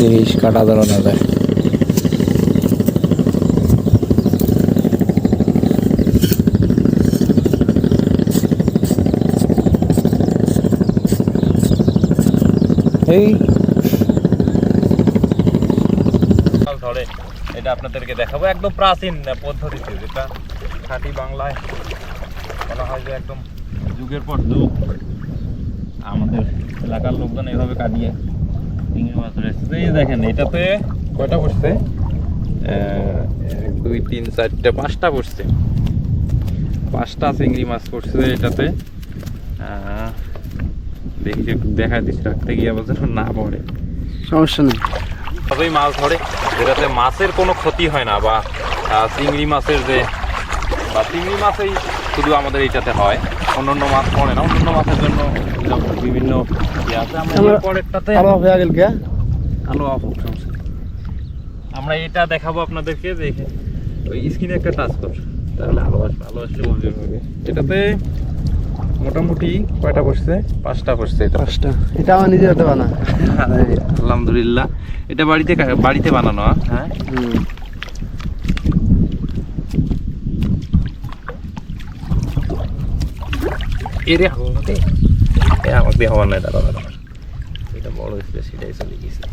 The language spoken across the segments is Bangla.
জিনিস কাটা ধরা না যায়। এই ধরে এটা আপনাদেরকে দেখাবো একদম প্রাচীন পদ্ধতিতে, যেটা খাঁটি বাংলায় বলা হয় যে একদম যুগের পর যুগ আমাদের এলাকার লোকজন এইভাবে কাটিয়ে চিংড়ি মাছ ধরে এসেছে। এই দেখেন এটাতে কয়টা পড়ছে, 1 2 3 4 5টা পড়ছে, 5টা চিংড়ি মাছ পড়ছে এটাতে। দেখি একটু দেখা দিচ্ছি, রাখতে গিয়ে আবার যেন না পড়ে, সমস্যা নেই। তবেই মাছ ধরে যেটাতে মাছের কোনো ক্ষতি হয় না, বা চিংড়ি মাছের যে বা চিংড়ি মাছেই শুধু আমাদের এইটাতে হয়, অন্যান্য মাছ পড়ে না। অন্যান্য মাছের জন্য বিভিন্ন ইয়ে আছে। আমরা পরেরটাতে আলো হয়ে গেল কে আলো অফ সমস্যা। আমরা এটা দেখাবো আপনাদেরকে, দেখে ওই স্ক্রিনে একটা টাচ কর, তাহলে আলো আসবে, আলো আসলে বুঝতে পারবে। এটাতে মোটামুটি কয়টা পড়ছে, 5টা পড়ছে। এটা 5টা, এটা আমার নিজের হাতে বানা। আলহামদুলিল্লাহ, এটা বাড়িতে বানানো। হ্যাঁ এরে আমাকে দিয়ে হওয়ার নাই, দাদা এটা বড় হয়েছিল সেটাই চলে গেছে।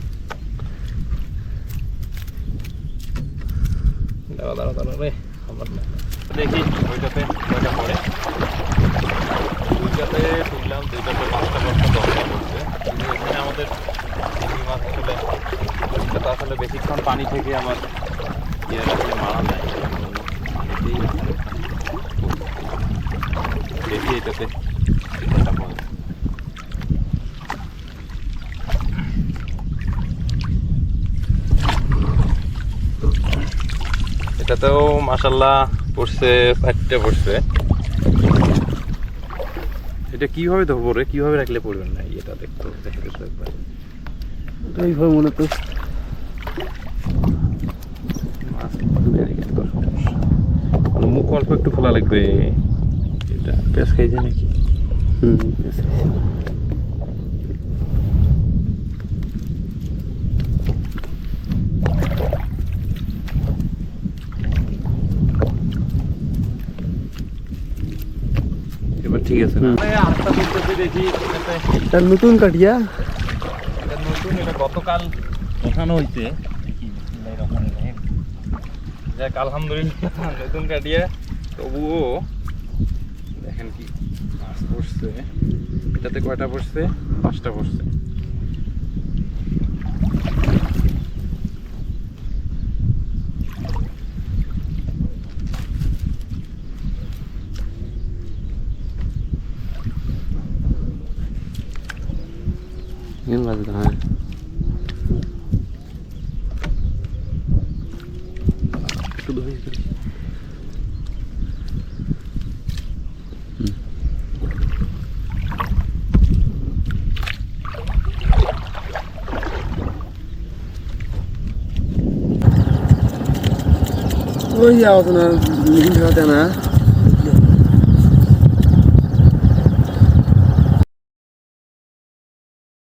দাদা রে আমার না, দেখি ওইটাতে কয়টা পড়ে। দুইটাতে তুললাম, 2টাতে 5টা 10টা পড়ছে। কিন্তু এখানে আমাদের চিংড়ি মাছ আসলে এটা তো আসলে বেশিক্ষণ পানি থেকে আমার ইয়ে রাখলে মারা যায়, দেখি এটাতে কয়টা পড়ে। এটাতেও মাশাআল্লাহ পড়ছে, 4টা পড়ছে। এটা কিভাবে ধরবো রে, কিভাবে রাখলে পড়বেন না, এটা দেখতে দেখে তো একবার এইভাবে মনে তো মাছ মুখ অল্প একটু খোলা লাগবে। এটা পেঁয়াজ খাইছে নাকি? এবার ঠিক আছে না? আরেকটা দেখতেছি, দেখি এটা নতুন কাটিয়া, এটা নতুন, এটা গতকাল ওঠানো হয়েছে। দেখি যাক আলহামদুলিল্লাহ নতুন কাটিয়া, তবুও দেখেন কি মাছ পড়ছে। এটাতে কয়টা পড়ছে, 5টা পড়ছে। শুধু হয়েছে ওই আওয়াজ না, নীল হাতে না।